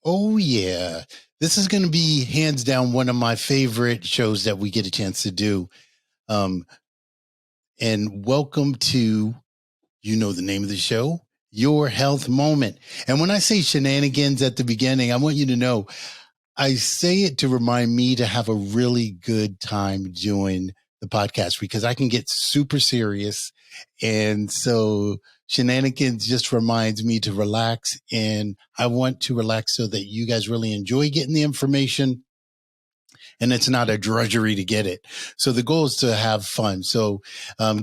Oh, yeah. This is going to be hands down one of my favorite shows that we get a chance to do. Um, and welcome to, you know, the name of the show, Your Health Moment. And when I say shenanigans at the beginning, I want you to know I say it to remind me to have a really good time doing the podcast because I can get super serious. And so shenanigans just reminds me to relax. And I want to relax so that you guys really enjoy getting the information and it's not a drudgery to get it. So the goal is to have fun. So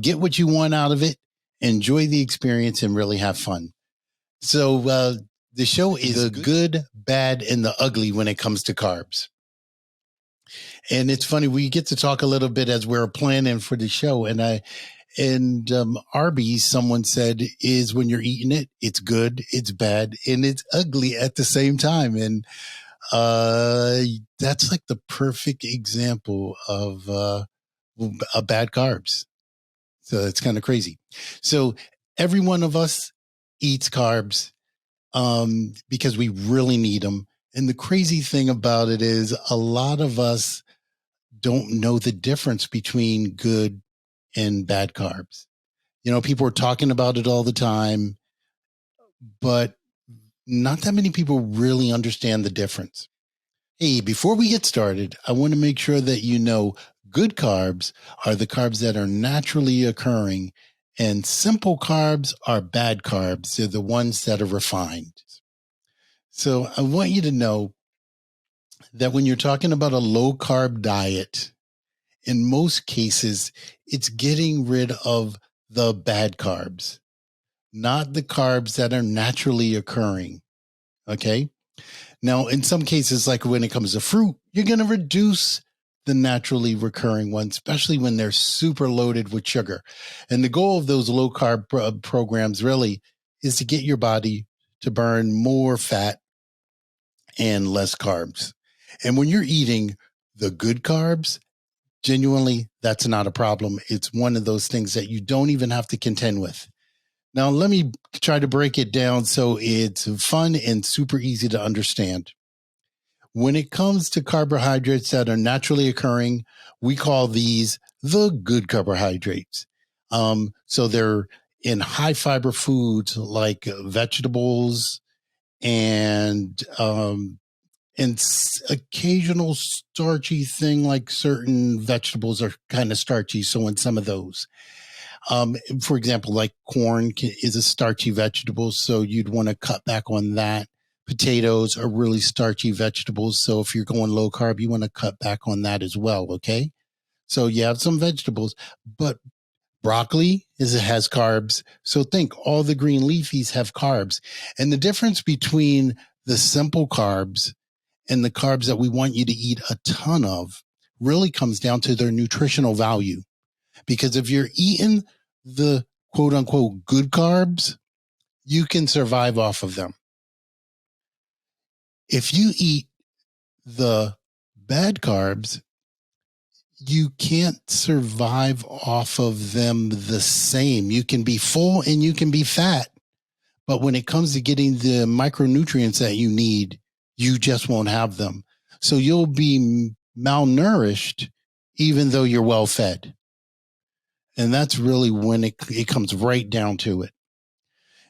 get what you want out of it, enjoy the experience, and really have fun. So the show is the good, bad, and the ugly when it comes to carbs. And it's funny, we get to talk a little bit as we're planning for the show. And Arby's, someone said, is when you're eating it, it's good, it's bad, and it's ugly at the same time. And that's like the perfect example of a bad carbs. So it's kind of crazy. So every one of us eats carbs because we really need them. And the crazy thing about it is a lot of us don't know the difference between good and bad carbs. You know, people are talking about it all the time, but not that many people really understand the difference. Hey, before we get started, I want to make sure that you know good carbs are the carbs that are naturally occurring, and simple carbs are bad carbs. They're the ones that are refined. So I want you to know that when you're talking about a low carb diet, in most cases, it's getting rid of the bad carbs, not the carbs that are naturally occurring. Okay. Now, in some cases, like when it comes to fruit, you're going to reduce the naturally recurring ones, especially when they're super loaded with sugar. And the goal of those low carb programs really is to get your body to burn more fat and less carbs. And when you're eating the good carbs, genuinely, that's not a problem. It's one of those things that you don't even have to contend with. Now, let me try to break it down so it's fun and super easy to understand. When it comes to carbohydrates that are naturally occurring, we call these the good carbohydrates. So they're in high fiber foods like vegetables and occasional starchy thing like certain vegetables are kind of starchy. So in some of those, for example, like corn is a starchy vegetable. So you'd want to cut back on that. Potatoes are really starchy vegetables. So if you're going low carb, you want to cut back on that as well. Okay. So you have some vegetables, but broccoli has carbs. So think all the green leafies have carbs. And the difference between the simple carbs and the carbs that we want you to eat a ton of really comes down to their nutritional value. Because if you're eating the quote unquote good carbs, you can survive off of them. If you eat the bad carbs, you can't survive off of them the same. You can be full and you can be fat. But when it comes to getting the micronutrients that you need, you just won't have them. So you'll be malnourished even though you're well fed. And that's really when it comes right down to it.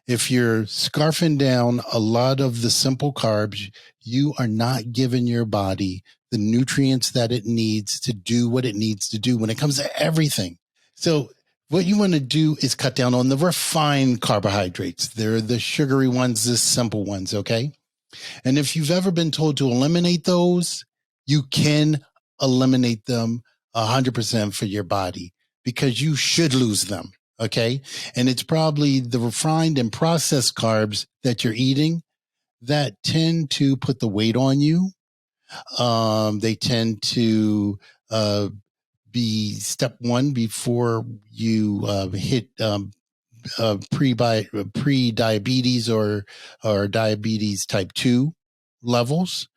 If you're scarfing down a lot of the simple carbs, you are not giving your body the nutrients that it needs to do what it needs to do when it comes to everything. So what you want to do is cut down on the refined carbohydrates. They're the sugary ones, the simple ones, okay? And if you've ever been told to eliminate those, you can eliminate them 100% for your body because you should lose them. Okay. And it's probably the refined and processed carbs that you're eating that tend to put the weight on you. They tend to be step one before you hit pre-diabetes or diabetes type 2 levels.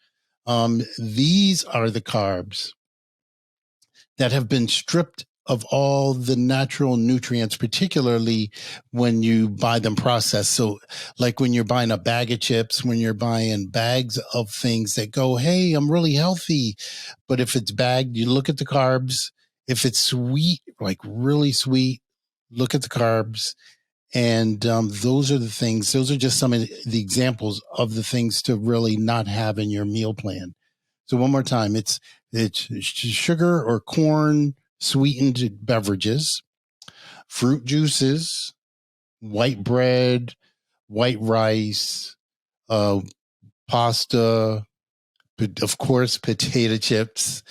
These are the carbs that have been stripped of all the natural nutrients, particularly when you buy them processed. So like when you're buying a bag of chips, when you're buying bags of things that go, hey, I'm really healthy. But if it's bagged, you look at the carbs. If it's sweet, like really sweet, look at the carbs. And those are the things, those are just some of the examples of the things to really not have in your meal plan. So one more time, it's sugar or corn sweetened beverages, fruit juices, white bread, white rice, uh, pasta, of course, potato chips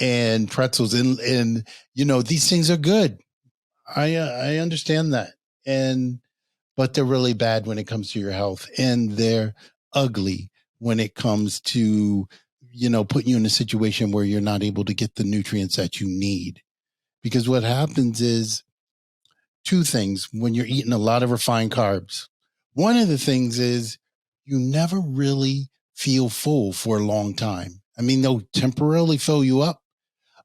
and pretzels. And these things are good. I understand that. But they're really bad when it comes to your health, and they're ugly when it comes to, putting you in a situation where you're not able to get the nutrients that you need. Because what happens is two things when you're eating a lot of refined carbs. One of the things is you never really feel full for a long time. I mean, they'll temporarily fill you up,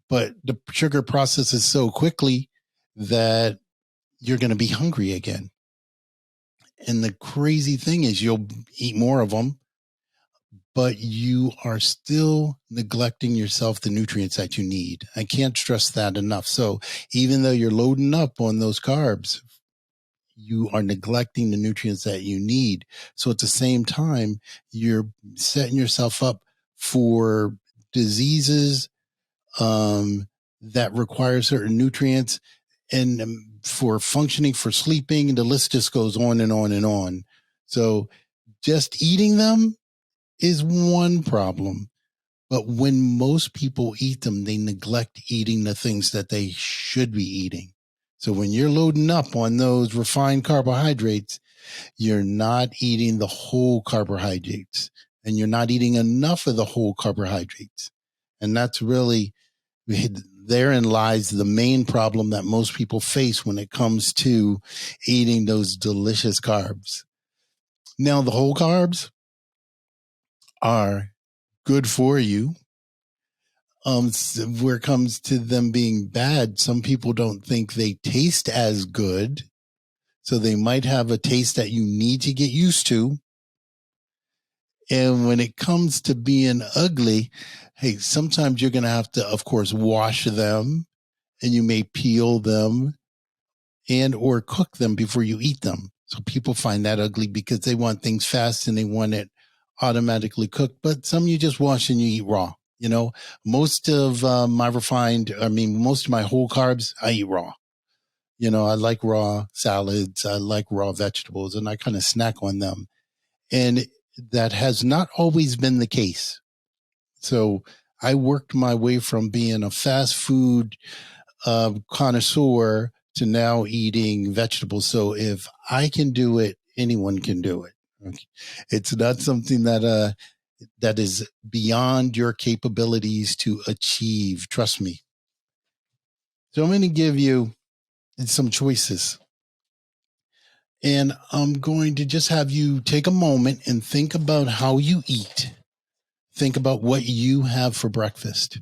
but the sugar processes so quickly that you're going to be hungry again. And the crazy thing is you'll eat more of them, but you are still neglecting yourself the nutrients that you need. I can't stress that enough. So even though you're loading up on those carbs, you are neglecting the nutrients that you need. So at the same time, you're setting yourself up for diseases that require certain nutrients and for functioning, for sleeping, and the list just goes on and on and on. So just eating them is one problem. But when most people eat them, they neglect eating the things that they should be eating. So when you're loading up on those refined carbohydrates, you're not eating the whole carbohydrates, and you're not eating enough of the whole carbohydrates. And that's really, therein lies the main problem that most people face when it comes to eating those delicious carbs. Now, the whole carbs are good for you. Where it comes to them being bad, some people don't think they taste as good. So they might have a taste that you need to get used to. And when it comes to being ugly, hey, sometimes you're going to have to, of course, wash them, and you may peel them and or cook them before you eat them. So people find that ugly because they want things fast and they want it automatically cooked. But some you just wash and you eat raw. Most of most of my whole carbs, I eat raw. I like raw salads. I like raw vegetables, and I kind of snack on them. And that has not always been the case. So I worked my way from being a fast food connoisseur to now eating vegetables. So if I can do it, anyone can do it. Okay. It's not something that is beyond your capabilities to achieve. Trust me. So I'm going to give you some choices. And I'm going to just have you take a moment and think about how you eat. Think about what you have for breakfast.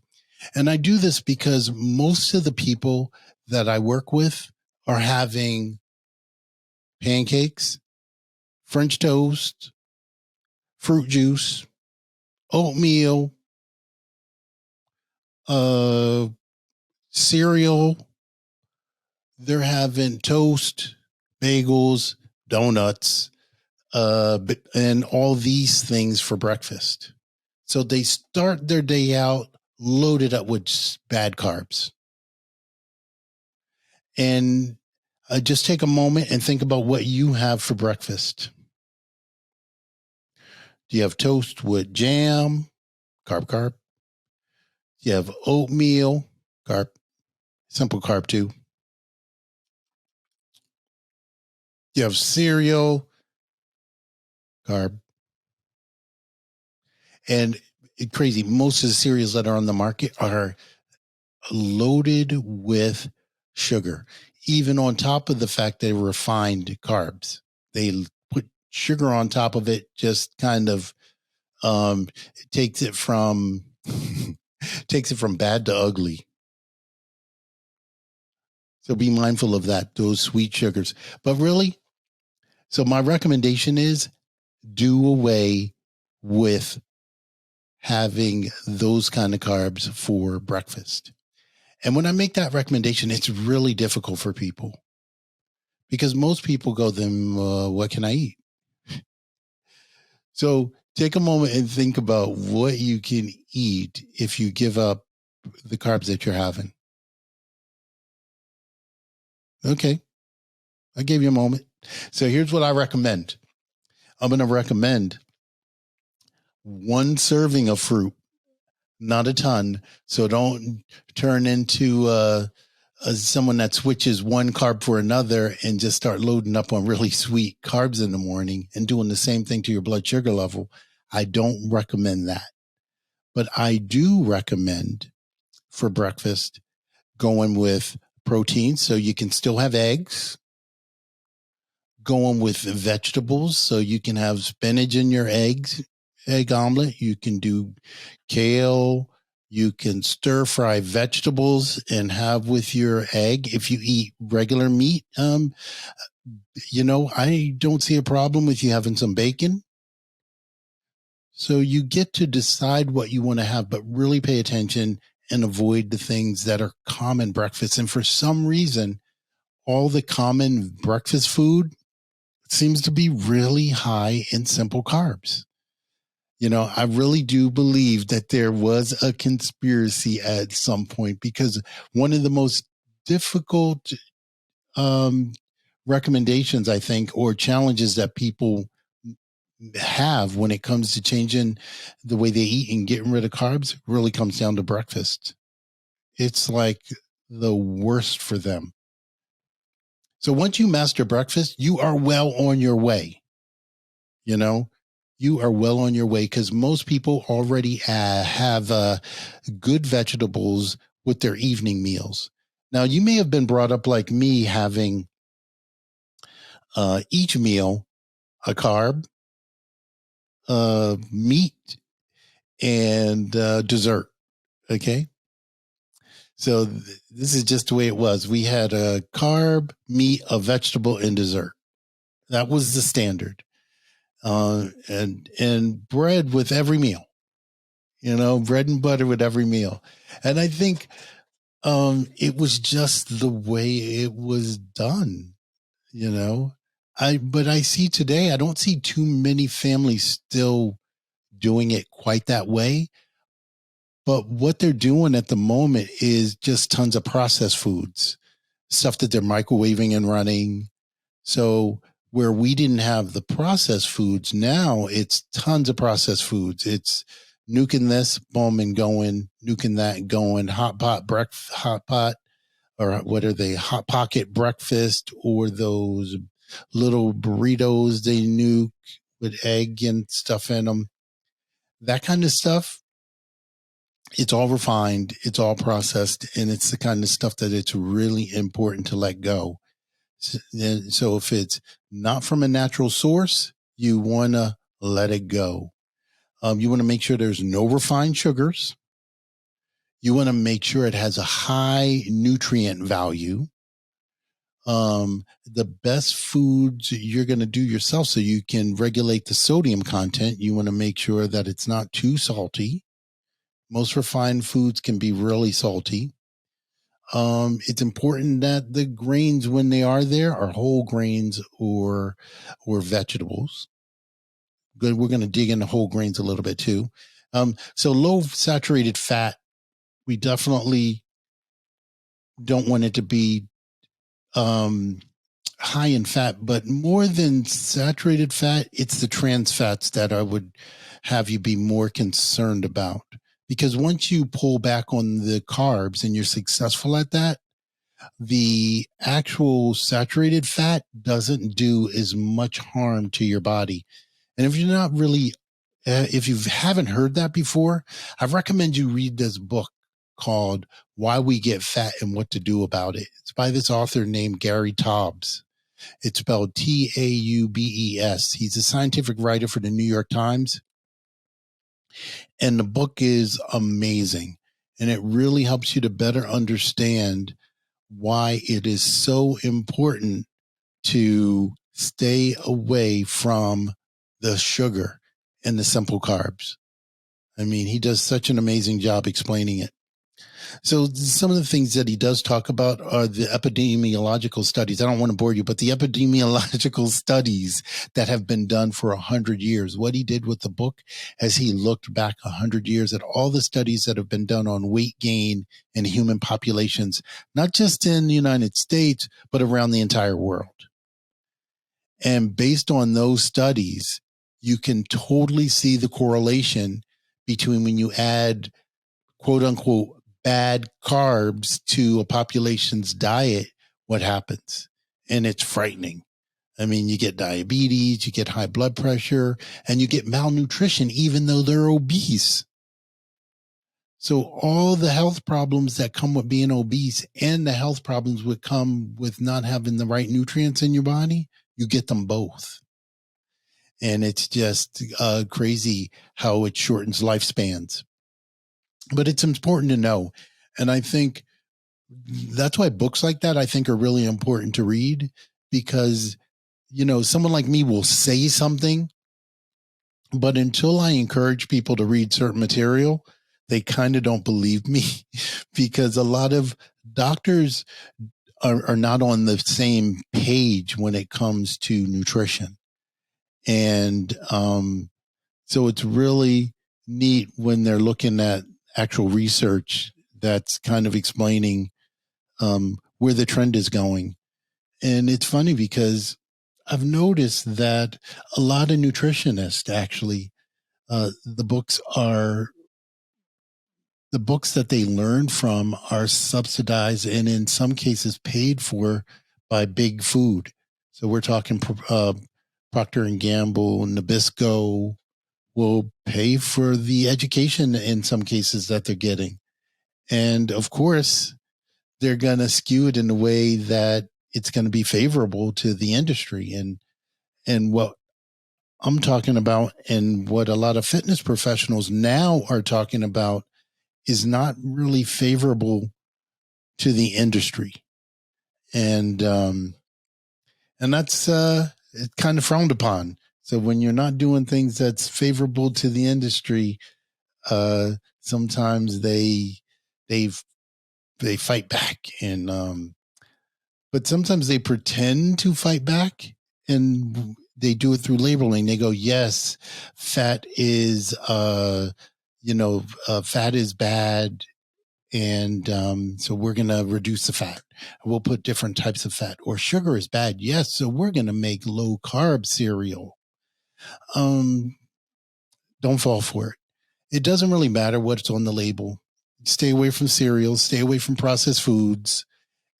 And I do this because most of the people that I work with are having pancakes, French toast, fruit juice, oatmeal, uh, cereal. They're having toast, bagels, donuts, and all these things for breakfast. So they start their day out loaded up with bad carbs. And just take a moment and think about what you have for breakfast. Do you have toast with jam, carb? Do you have oatmeal, carb, simple carb too? Do you have cereal, carb? And crazy, most of the cereals that are on the market are loaded with sugar, even on top of the fact they're refined carbs. They put sugar on top of it, just kind of takes it from takes it from bad to ugly. So be mindful of that, those sweet sugars. But really, so my recommendation is do away with having those kind of carbs for breakfast. And when I make that recommendation, it's really difficult for people because most people go, then what can I eat? So take a moment and think about what you can eat if you give up the carbs that you're having. Okay, I gave you a moment. So here's what I recommend. I'm going to recommend one serving of fruit, not a ton. So don't turn into someone that switches one carb for another and just start loading up on really sweet carbs in the morning and doing the same thing to your blood sugar level. I don't recommend that. But I do recommend for breakfast going with protein so you can still have eggs, going with vegetables so you can have spinach in your egg omelet. You can do kale. You can stir fry vegetables and have with your egg. If you eat regular meat, I don't see a problem with you having some bacon. So you get to decide what you want to have, but really pay attention and avoid the things that are common breakfasts. And for some reason, all the common breakfast food seems to be really high in simple carbs. I really do believe that there was a conspiracy at some point because one of the most difficult recommendations, I think, or challenges that people have when it comes to changing the way they eat and getting rid of carbs really comes down to breakfast. It's like the worst for them. So once you master breakfast, you are well on your way. You are well on your way because most people already have good vegetables with their evening meals. Now, you may have been brought up like me, having each meal a carb, meat, and dessert. Okay. So this is just the way it was. We had a carb, meat, a vegetable, and dessert. That was the standard. And bread with every meal. Bread and butter with every meal. And I think it was just the way it was done, but I see today, I don't see too many families still doing it quite that way. But what they're doing at the moment is just tons of processed foods, stuff that they're microwaving and running. So where we didn't have the processed foods, now it's tons of processed foods. It's nuking this, boom, and going, nuking that, going, hot pot, or what are they, hot pocket breakfast, or those little burritos they nuke with egg and stuff in them. That kind of stuff, it's all refined, it's all processed, and it's the kind of stuff that it's really important to let go. So if it's not from a natural source, you want to let it go. You want to make sure there's no refined sugars. You want to make sure it has a high nutrient value. The best foods you're going to do yourself so you can regulate the sodium content. You want to make sure that it's not too salty. Most refined foods can be really salty. It's important that the grains, when they are there, are whole grains or vegetables. Good. We're going to dig into whole grains a little bit too. So low saturated fat, we definitely don't want it to be high in fat, but more than saturated fat, it's the trans fats that I would have you be more concerned about. Because once you pull back on the carbs and you're successful at that, the actual saturated fat doesn't do as much harm to your body. And if you're not really, if you haven't heard that before, I recommend you read this book called Why We Get Fat and What to Do About It. It's by this author named Gary Taubes. It's spelled Taubes. He's a scientific writer for the New York Times. And the book is amazing. And it really helps you to better understand why it is so important to stay away from the sugar and the simple carbs. I mean, he does such an amazing job explaining it. So some of the things that he does talk about are the epidemiological studies. I don't want to bore you, but the epidemiological studies that have been done for 100 years. What he did with the book as he looked back 100 years at all the studies that have been done on weight gain in human populations, not just in the United States, but around the entire world. And based on those studies, you can totally see the correlation between when you add quote unquote bad carbs to a population's diet, what happens? And it's frightening. I mean, you get diabetes, you get high blood pressure, and you get malnutrition, even though they're obese. So all the health problems that come with being obese and the health problems would come with not having the right nutrients in your body, you get them both. And it's just crazy how it shortens lifespans. But it's important to know. And I think that's why books like that, I think, are really important to read, because, you know, someone like me will say something, but until I encourage people to read certain material, they kind of don't believe me because a lot of doctors are not on the same page when it comes to nutrition. And so it's really neat when they're looking at actual research that's kind of explaining where the trend is going. And it's funny because I've noticed that a lot of nutritionists actually, the books that they learn from are subsidized and in some cases paid for by big food. So we're talking Procter and Gamble, Nabisco will pay for the education in some cases that they're getting. And of course, they're going to skew it in a way that it's going to be favorable to the industry. And what I'm talking about and what a lot of fitness professionals now are talking about is not really favorable to the industry. And that's it's kind of frowned upon. So when you're not doing things that's favorable to the industry, sometimes they fight back, and but sometimes they pretend to fight back, and they do it through labeling. They go, yes, fat is fat is bad, and so we're going to reduce the fat. We'll put different types of fat. Or sugar is bad, yes, so we're going to make low carb cereal. Don't fall for it. It doesn't really matter what's on the label. Stay away from cereals, stay away from processed foods.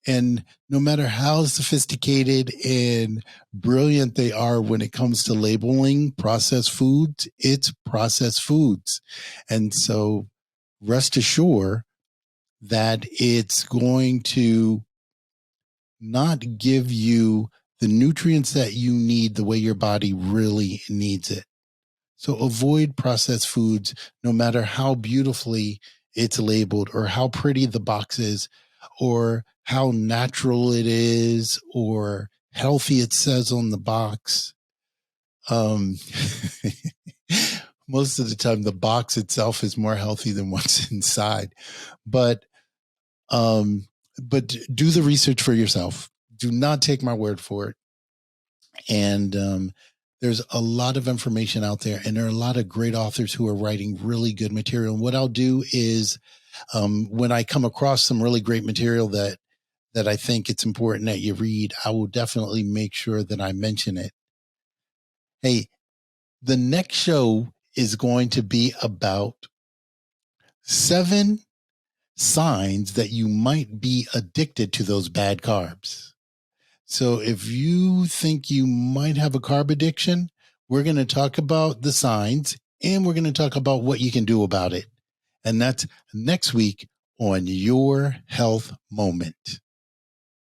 And no matter how sophisticated and brilliant they are when it comes to labeling processed foods, it's processed foods. And so rest assured that it's going to not give you the nutrients that you need the way your body really needs it. So avoid processed foods, no matter how beautifully it's labeled or how pretty the box is or how natural it is or healthy it says on the box. Most of the time, the box itself is more healthy than what's inside. But do the research for yourself. Do not take my word for it. And there's a lot of information out there, and there are a lot of great authors who are writing really good material. And what I'll do is when I come across some really great material that I think it's important that you read, I will definitely make sure that I mention it. Hey, the next show is going to be about 7 signs that you might be addicted to those bad carbs. So if you think you might have a carb addiction, we're going to talk about the signs and we're going to talk about what you can do about it. And that's next week on Your Health Moment.